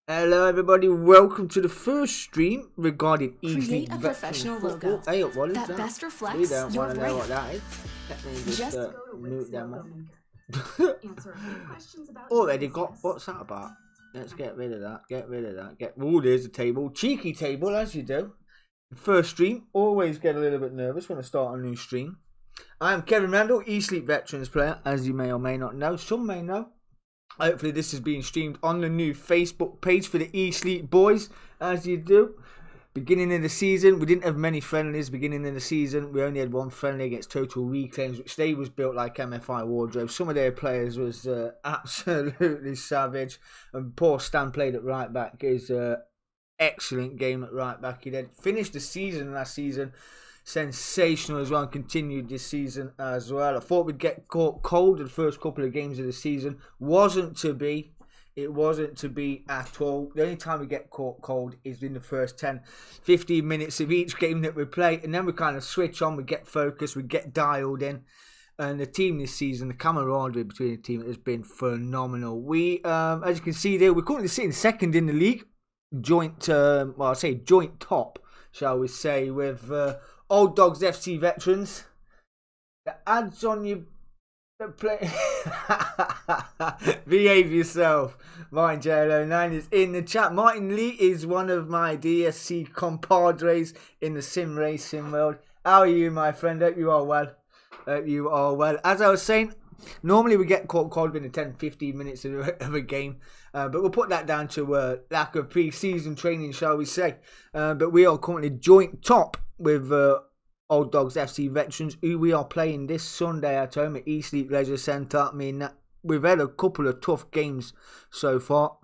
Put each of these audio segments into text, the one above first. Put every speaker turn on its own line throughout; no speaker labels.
Hello everybody, welcome to the first stream regarding
Create a professional logo
Hey, what is
that
that?
best reflects
We don't
your
want to know what
brand.
that is. Let me just mute them all.
Answer a few questions about
Already got, what's that about? Let's get rid of that, oh, there's a table. Cheeky table, as you do. First stream, always get a little bit nervous when I start a new stream. I am Kevin Randall, eSleep Veterans player, as you may or may not know. Some may know. Hopefully this is being streamed on the new Facebook page for the eSleep boys, as you do. Beginning of the season, we didn't have many friendlies beginning of the season. We only had one friendly against Total Reclaims, which they was built like MFI Wardrobe. Some of their players was absolutely savage. And poor Stan played at right back. His excellent game at right back. He then finished the season last season. Sensational as well, and continued this season as well. I thought we'd get caught cold the first couple of games of the season. Wasn't to be. It wasn't to be at all. The only time we get caught cold is in the first 10-15 minutes of each game that we play, and then we kind of switch on, we get focused, we get dialed in. And the team this season, the camaraderie between the team has been phenomenal. We, as you can see there, we're currently sitting second in the league. Joint top, shall we say, with Old Dogs FC Veterans. The ads on your play. Behave yourself. Martin JL09 is in the chat. Martin Lee is one of my DSC compadres in the sim racing world. How are you, my friend? Hope you are well. As I was saying, normally we get caught cold within the 10-15 minutes of a game. But we'll put that down to lack of pre-season training, shall we say. But we are currently joint top with Old Dogs FC Veterans, who we are playing this Sunday at home at eSleep Leisure Centre. I mean, we've had a couple of tough games so far.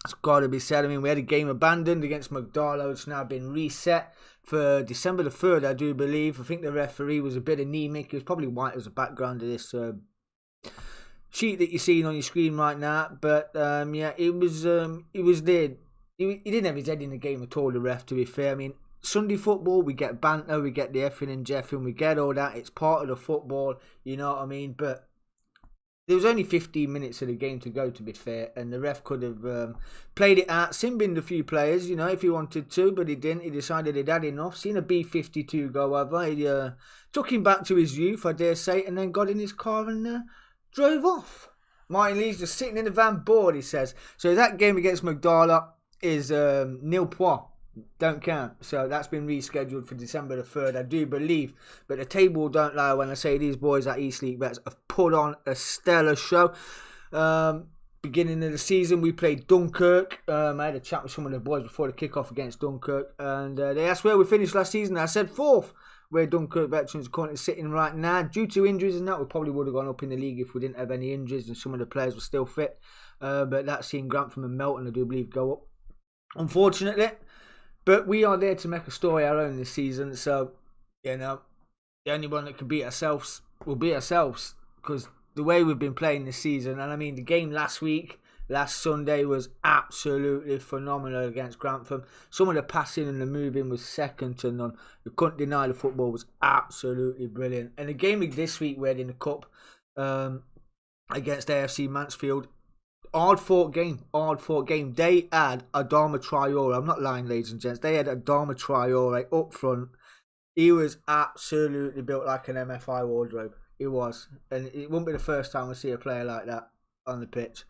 It's got to be said. I mean, we had a game abandoned against Magdala. It's now been reset for December the 3rd, I do believe. I think the referee was a bit anemic. It was probably white as the background of this sheet that you're seeing on your screen right now. But yeah, it was there. He didn't have his head in the game at all, the ref, to be fair. I mean, Sunday football, we get banter, we get the effing and jeffing, we get all that. It's part of the football, you know what I mean? But there was only 15 minutes of the game to go, to be fair, and the ref could have played it out, sin-binned a few players, you know, if he wanted to, but he didn't. He decided he'd had enough. Seen a B-52 go over. He took him back to his youth, I dare say, and then got in his car and drove off. Martin Lee's just sitting in the van bored, he says. So that game against Magdala is nil point. Don't count. So that's been rescheduled for December the 3rd, I do believe. But the table don't lie when I say these boys at eSleep Vets have put on a stellar show. Beginning of the season, we played Dunkirk. I had a chat with some of the boys before the kickoff against Dunkirk, and they asked where we finished last season. I said 4th, where Dunkirk Veterans are currently sitting right now. Due to injuries and that, we probably would have gone up in the league if we didn't have any injuries and some of the players were still fit. But that's seen Grantham and Melton, I do believe, go up, unfortunately. But we are there to make a story our own this season. So, you know, the only one that can beat ourselves will be ourselves. Because the way we've been playing this season, and I mean, the game last Sunday, was absolutely phenomenal against Grantham. Some of the passing and the moving was second to none. You couldn't deny the football was absolutely brilliant. And the game this week we had in the Cup against AFC Mansfield, hard fought game. They had Adama Traore. I'm not lying, ladies and gents. They had Adama Traore up front. He was absolutely built like an MFI Wardrobe. He was. And it wouldn't be the first time we see a player like that on the pitch.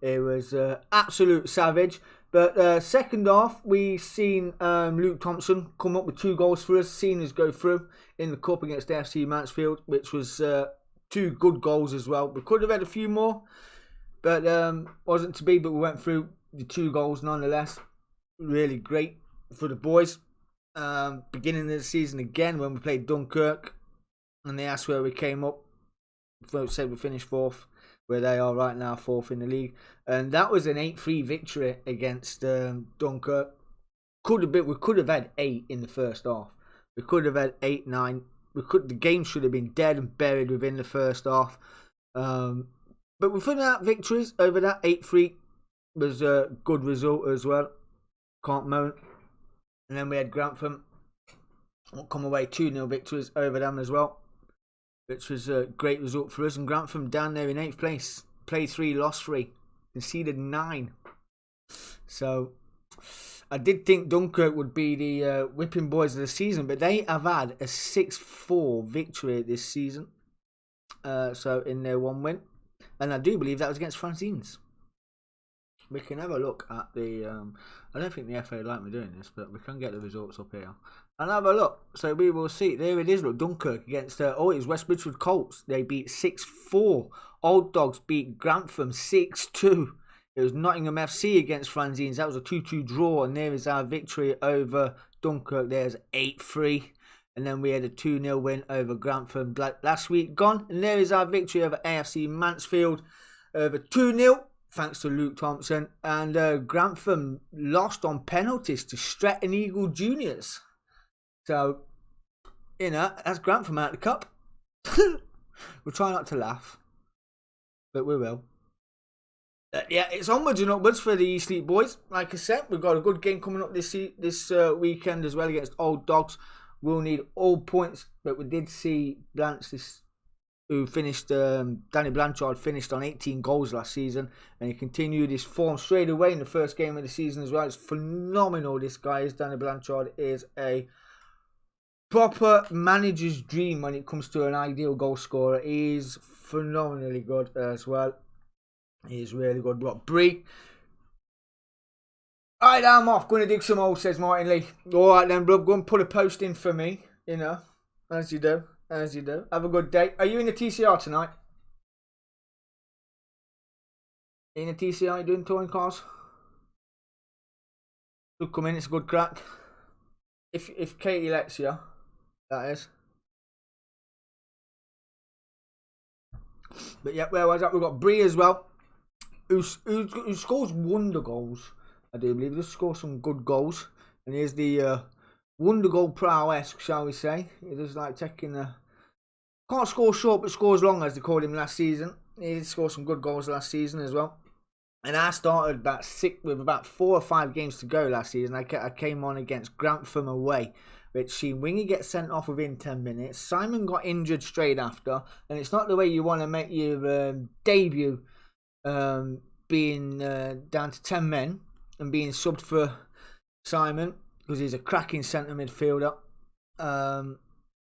It was absolute savage. But second half, we seen Luke Thompson come up with 2 goals for us. Seen us go through in the Cup against AFC Mansfield, which was 2 good goals as well. We could have had a few more. But wasn't to be, but we went through the 2 goals nonetheless. Really great for the boys. Beginning of the season again when we played Dunkirk. And they asked where we came up. Folks said we finished 4th, where they are right now, 4th in the league. And that was an 8-3 victory against Dunkirk. We could have had 8 in the first half. We could have had 8-9. The game should have been dead and buried within the first half. But within that victories over that 8-3 was a good result as well. Can't moan. And then we had Grantham come away 2-0 victories over them as well, which was a great result for us. And Grantham down there in 8th place, played 3, lost 3, conceded 9. So I did think Dunkirk would be the whipping boys of the season, but they have had a 6-4 victory this season. So in their one win. And I do believe that was against Francines. We can have a look at the... I don't think the FA like me doing this, but we can get the results up here. And have a look. So we will see. There it is. Look, Dunkirk against... it was West Bridgford Colts. They beat 6-4. Old Dogs beat Grantham 6-2. It was Nottingham FC against Franzines. That was a 2-2 draw. And there is our victory over Dunkirk. There's 8-3. And then we had a 2-0 win over Grantham last week gone. And there is our victory over AFC Mansfield over 2-0. Thanks to Luke Thompson. And Grantham lost on penalties to Stretton Eagle Juniors. So, that's Grantham out of the cup. We'll try not to laugh. But we will. Yeah, it's onwards and upwards for the East League boys. Like I said, we've got a good game coming up this weekend as well against Old Dogs. We'll need all points. But we did see Danny Blanchard finished on 18 goals last season, and he continued his form straight away in the first game of the season as well. It's phenomenal, this guy is. Danny Blanchard is a proper manager's dream when it comes to an ideal goal scorer. He's phenomenally good as well. He's really good. We've got Bree. Alright, I'm off. Going to dig some holes, says Martin Lee. Alright then, bro. Go and put a post in for me, as you do. As you do. Have a good day. Are you in the TCR tonight? In the TCR, you doing touring cars? Good come in, it's a good crack. If Katie lets you, that is. But yeah, where was that? We've got Bree as well, who scores wonder goals. I do believe he does score some good goals. And here's the wonder goal prowess, shall we say. He does like taking can't score short but scores long, as they called him last season. He did score some good goals last season as well. And I started with about 4 or 5 games to go last season. I came on against Grantham away, which seen Wingy get sent off within 10 minutes. Simon got injured straight after. And it's not the way you want to make your debut being down to 10 men and being subbed for Simon, because he's a cracking centre midfielder.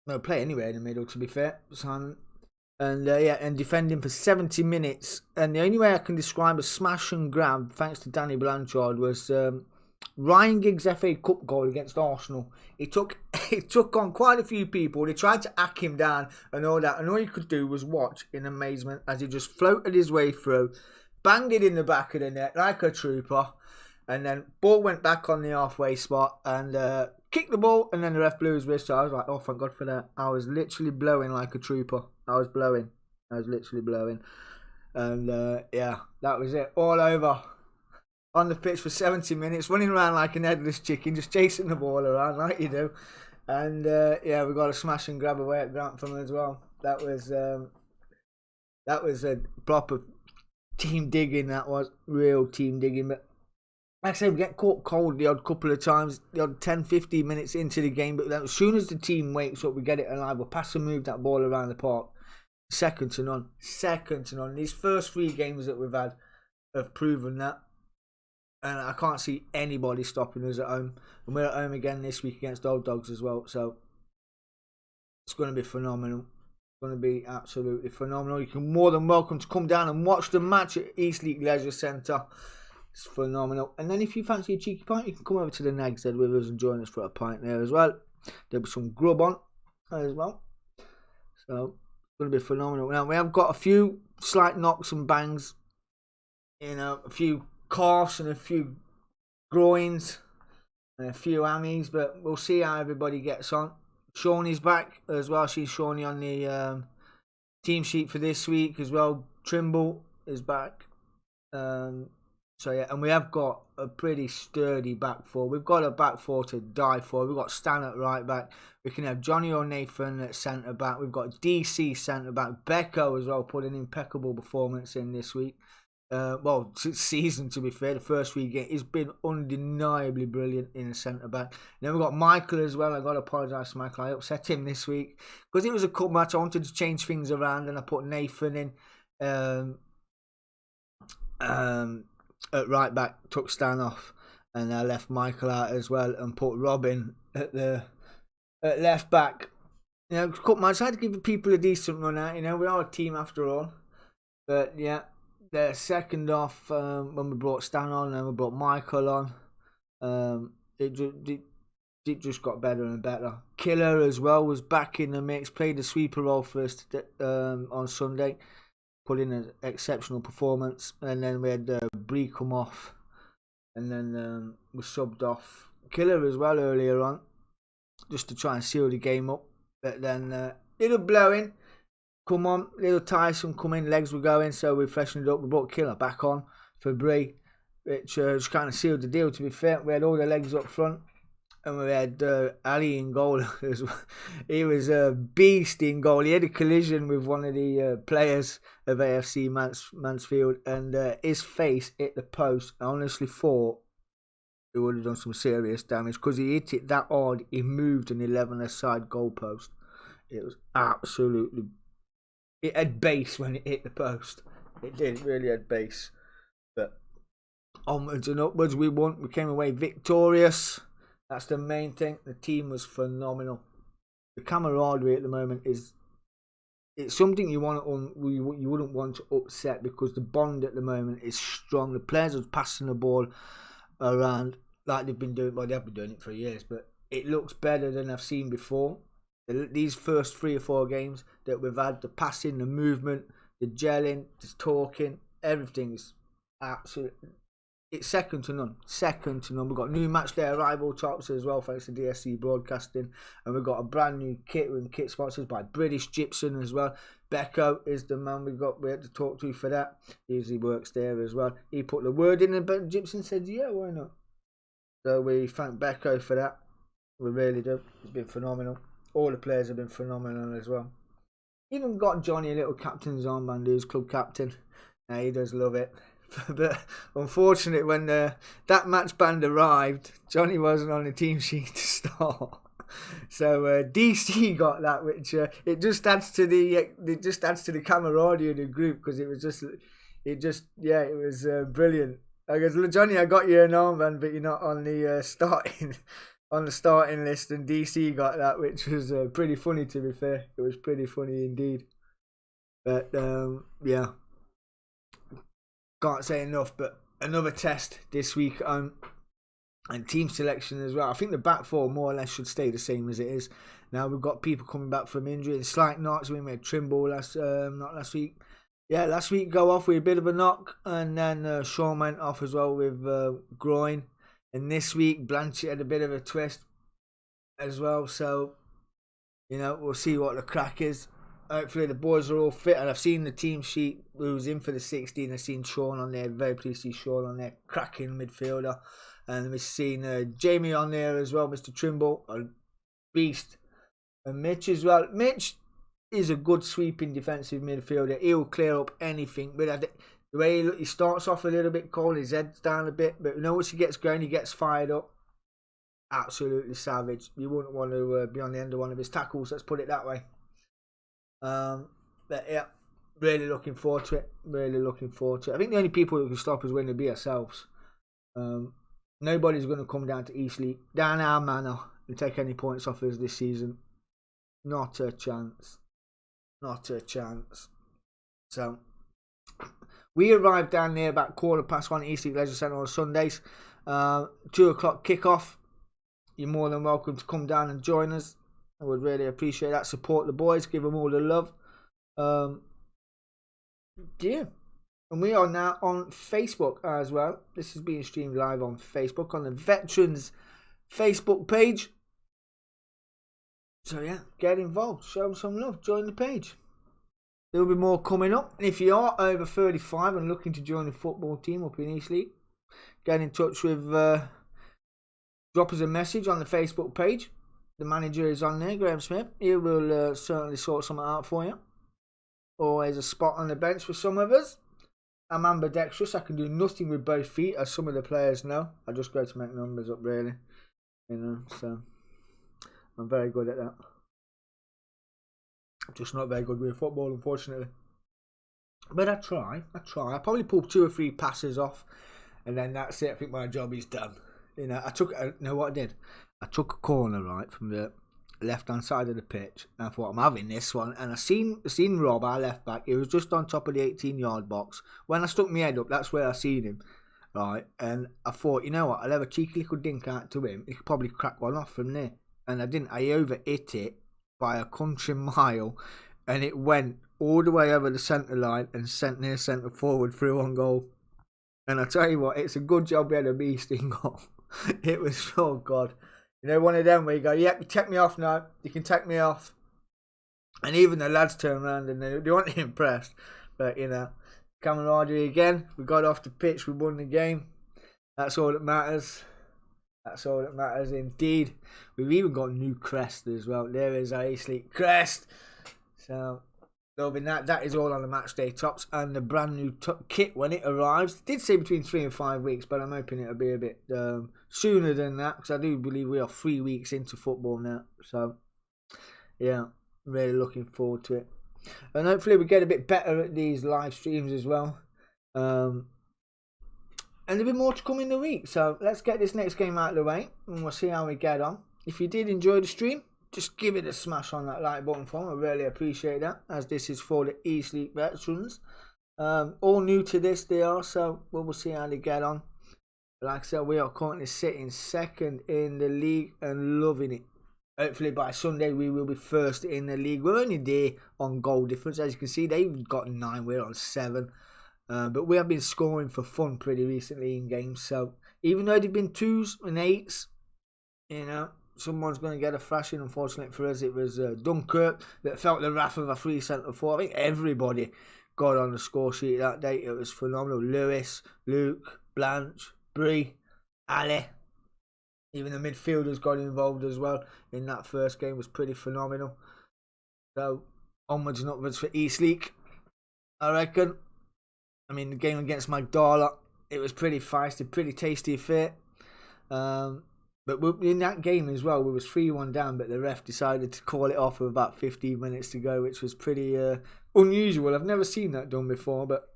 No, play anywhere in the middle, to be fair, Simon. And and defending for 70 minutes. And the only way I can describe a smash and grab, thanks to Danny Blanchard, was Ryan Giggs' FA Cup goal against Arsenal. He took on quite a few people. They tried to hack him down and all that. And all he could do was watch in amazement as he just floated his way through, banged it in the back of the net like a trooper. And then ball went back on the halfway spot and kicked the ball, and then the ref blew his whistle. So I was like, oh, thank God for that. I was literally blowing like a trooper. I was literally blowing. And that was it. All over. On the pitch for 70 minutes, running around like an headless chicken, just chasing the ball around like you do. And we got a smash and grab away at Grantham as well. That was a proper team digging. That was real team digging. But like I said, we get caught cold the odd couple of times, the odd 10-15 minutes into the game, but then as soon as the team wakes up, we get it alive. We'll pass and move that ball around the park. Second to none. These first 3 games that we've had have proven that. And I can't see anybody stopping us at home. And we're at home again this week against Old Dogs as well. So it's going to be phenomenal. It's going to be absolutely phenomenal. You're more than welcome to come down and watch the match at East League Leisure Centre. It's phenomenal. And then if you fancy a cheeky pint, you can come over to the Nags Head with us and join us for a pint there as well. There'll be some grub on as well. So it's going to be phenomenal. Now we have got a few slight knocks and bangs. A few calves and a few groins and a few hammies. But we'll see how everybody gets on. Shawnee's back as well. She's Shawnee on the team sheet for this week as well. Trimble is back. And we have got a pretty sturdy back four. We've got a back four to die for. We've got Stan at right back. We can have Johnny O'Nathan at centre back. We've got DC centre back. Becco as well, put an impeccable performance in this week. Season to be fair. The first week he's been undeniably brilliant in the centre back. And then we've got Michael as well. I got to apologise to Michael. I upset him this week because it was a cup match. I wanted to change things around and I put Nathan in. At right back, took Stan off. and I left Michael out as well and put Robin at left back. You know, I tried to give the people a decent run out. You know, we are a team after all. But yeah, the second off when we brought Stan on and we brought Michael on, it just got better and better. Killer as well was back in the mix, played the sweeper role for us on Sunday, put in an exceptional performance, and then we had Bree come off, and then we subbed off Killer as well earlier on, just to try and seal the game up. But then little blowing, come on, little Tyson come in, legs were going, so we freshened it up. We brought Killer back on for Bree, which just kind of sealed the deal. To be fair, we had all the legs up front. And we had Ali in goal as well. He was a beast in goal. He had a collision with one of the players of AFC Mansfield, and his face hit the post. I honestly thought he would have done some serious damage because he hit it that hard. He moved an 11-a-side goalpost. It was absolutely... It had base when it hit the post. It did. It really had base. But onwards and upwards we won. We came away victorious. That's the main thing. The team was phenomenal. The camaraderie at the moment it's something you wouldn't want to upset, because the bond at the moment is strong. The players are passing the ball around like they've been doing. Well, they've been doing it for years, but it looks better than I've seen before. These first 3 or 4 games that we've had, the passing, the movement, the gelling, the talking, everything's absolutely... It's second to none. Second to none. We've got new match day arrival tops as well, thanks to DSC Broadcasting. And we've got a brand new kit with kit sponsors by British Gypsum as well. Becco is the man we had to talk to for that. He usually works there as well. He put the word in and Gypsum said, yeah, why not? So we thank Becco for that. We really do. It's been phenomenal. All the players have been phenomenal as well. Even got Johnny a little captain's armband, who's club captain. He does love it. But unfortunately, when that match band arrived, Johnny wasn't on the team sheet to start. So DC got that, which it just adds to the camaraderie of the group, because it was brilliant. I guess, Johnny, I got you an armband, but you're not on the starting list, and DC got that, which was pretty funny. To be fair, it was pretty funny indeed. But yeah. Can't say enough, but another test this week and team selection as well. I think the back four more or less should stay the same as it is. Now we've got people coming back from injury and slight knocks. We made Trimble last week. Yeah, last week go off with a bit of a knock, and then Sean went off as well with groin. And this week Blanchett had a bit of a twist as well. So, you know, we'll see what the crack is. Hopefully the boys are all fit, and I've seen the team sheet who's in for the 16. I've seen Sean on there, very pleased to see Sean on there, cracking midfielder, and we've seen Jamie on there as well, Mr. Trimble, a beast, and Mitch as well. Mitch is a good sweeping defensive midfielder. He'll clear up anything. But the way he starts off a little bit cold, his head's down a bit, but once he gets going, he gets fired up. Absolutely savage. You wouldn't want to be on the end of one of his tackles, let's put it that way. But yeah, really looking forward to it. Really looking forward to it. I think the only people who can stop us when to be ourselves. Nobody's going to come down to Eastleigh, down our manor, and take any points off us this season. Not a chance. Not a chance. So we arrived down there about 1:15 Eastleigh Leisure Centre on Sundays. 2:00 kickoff. You're more than welcome to come down and join us. I would really appreciate that. Support the boys, give them all the love. Yeah. And we are now on Facebook as well. This is being streamed live on Facebook, on the Veterans Facebook page. So yeah, get involved. Show them some love. Join the page. There will be more coming up. And if you are over 35 and looking to join the football team up in Eastleigh, get in touch with... drop us a message on the Facebook page. The manager is on there, Graham Smith. He will certainly sort something out for you. Always a spot on the bench for some of us. I'm ambidextrous. I can do nothing with both feet, as some of the players know. I just go to make numbers up, really. You know, so I'm very good at that. I'm just not very good with football, unfortunately. But I try. I probably pull 2 or 3 passes off, and then that's it. I think my job is done. You know, know what I did? I took a corner right from the left-hand side of the pitch, and I thought, I'm having this one. And I seen Rob, our left back. He was just on top of the 18-yard box. When I stuck my head up, that's where I seen him, right? And I thought, you know what? I'll have a cheeky little dink out to him. He could probably crack one off from there. And I didn't. I over-hit it by a country mile, and it went all the way over the centre line and sent near centre forward through on goal. And I tell you what, it's a good job we had a beast in goal. It was, oh God. You know, one of them where you go, yep, you take me off now. You can take me off. And even the lads turn around and they weren't impressed. But, you know, camaraderie again. We got off the pitch. We won the game. That's all that matters. That's all that matters indeed. We've even got a new crest as well. There is our Leake crest. So, loving that. That is all on the match day tops and the brand new kit when it arrives. It did say between 3 and 5 weeks, but I'm hoping it'll be a bit sooner than that, because I do believe we are 3 weeks into football now. So, yeah, really looking forward to it. And hopefully we get a bit better at these live streams as well. And there'll be more to come in the week. So let's get this next game out of the way and we'll see how we get on. If you did enjoy the stream, just give it a smash on that like button for me. I really appreciate that, as this is for the Leake veterans. All new to this they are, so we'll see how they get on. Like I said, we are currently sitting second in the league and loving it. Hopefully by Sunday we will be first in the league. We're only there on goal difference. As you can see, they've got 9, we're on 7. But we have been scoring for fun pretty recently in games. So even though they've been 2s and 8s, you know, someone's going to get a thrashing. Unfortunately for us, it was Dunkirk that felt the wrath of a 3 centre forward. I think everybody got on the score sheet that day. It was phenomenal. Lewis, Luke, Blanche, Bree, Ali. Even the midfielders got involved as well in that first game. It was pretty phenomenal. So onwards and upwards for Leake, I reckon. I mean, the game against Magdala, it was pretty feisty, pretty tasty affair. But in that game as well, we was 3-1 down, but the ref decided to call it off with about 15 minutes to go, which was pretty unusual. I've never seen that done before, but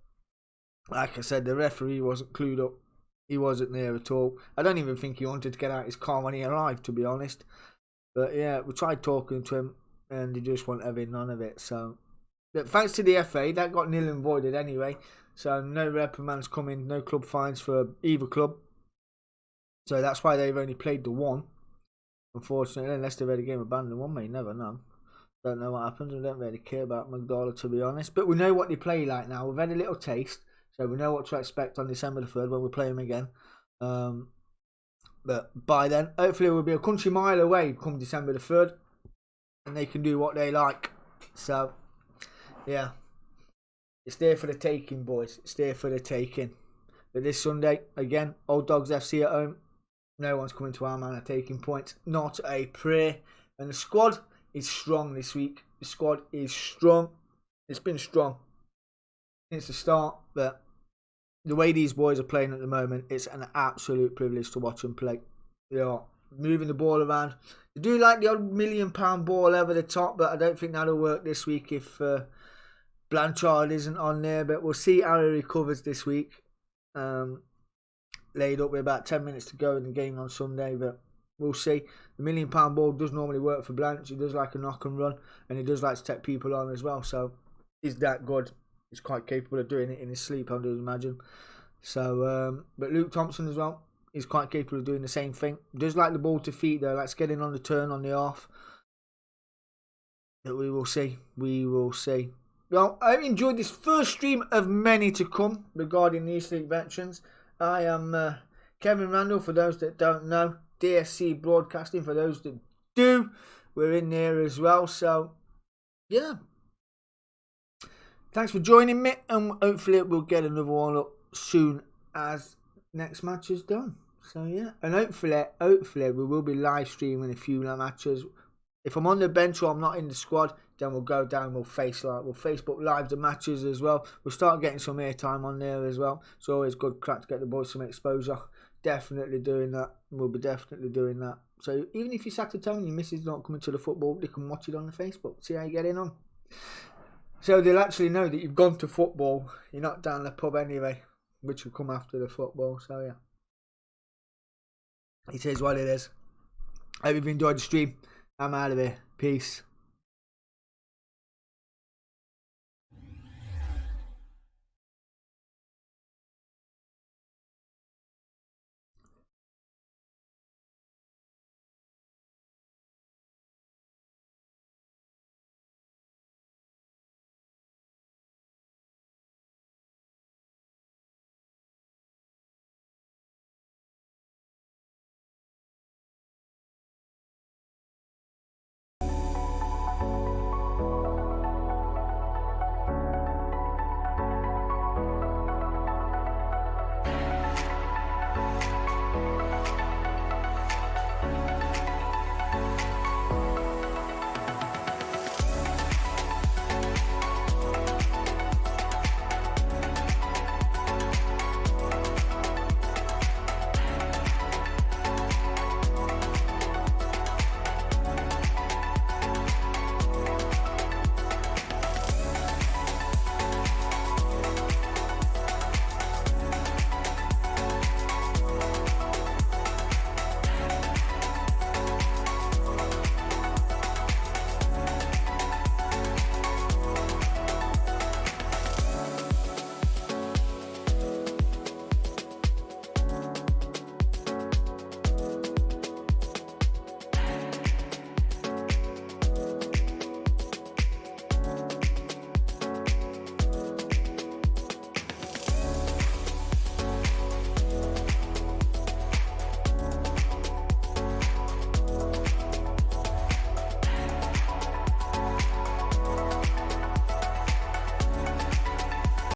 like I said, the referee wasn't clued up. He wasn't there at all. I don't even think he wanted to get out his car when he arrived, to be honest. But yeah, we tried talking to him, and he just wouldn't have none of it. So, but thanks to the FA, that got nil and voided anyway. So no reprimands coming, no club fines for either club. So that's why they've only played the 1. Unfortunately, unless they've had a game abandoned one, may never know. Don't know what happens. I don't really care about Magdala, to be honest. But we know what they play like now. We've had a little taste, so we know what to expect on December the 3rd when we play them again. But by then, hopefully we'll be a country mile away come December the 3rd, and they can do what they like. So, yeah. It's there for the taking, boys. It's there for the taking. But this Sunday, again, Old Dogs FC at home. No one's coming to our manor taking points. Not a prayer. And the squad is strong this week. The squad is strong. It's been strong since the start. But the way these boys are playing at the moment, it's an absolute privilege to watch them play. They are moving the ball around. They do like the odd £1 million ball over the top, but I don't think that'll work this week if Blanchard isn't on there. But we'll see how he recovers this week. Laid up with about 10 minutes to go in the game on Sunday, but we'll see. The £1 million ball does normally work for Blanche. He does like a knock and run, and he does like to take people on as well. So he's that good. He's quite capable of doing it in his sleep, I would imagine. So, but Luke Thompson as well, he's quite capable of doing the same thing. Does like the ball to feet though, likes getting on the turn on the off. But we will see. We will see. Well, I enjoyed this first stream of many to come regarding the Leake veterans. I am Kevin Randall, for those that don't know. DSC Broadcasting, for those that do. We're in there as well. So, yeah. Thanks for joining me. And hopefully we'll get another one up soon as next match is done. So, yeah. And hopefully we will be live streaming a few matches. If I'm on the bench or I'm not in the squad, then we'll go down, we'll Facebook live the matches as well. We'll start getting some airtime on there as well. It's always good crack to get the boys some exposure. Definitely doing that. We'll be definitely doing that. So even if you sat at home and your missus not coming to the football, they can watch it on the Facebook. See how you're getting on. So they'll actually know that you've gone to football. You're not down the pub anyway, which will come after the football. So yeah. It is what it is. I hope you've enjoyed the stream. I'm out of here. Peace.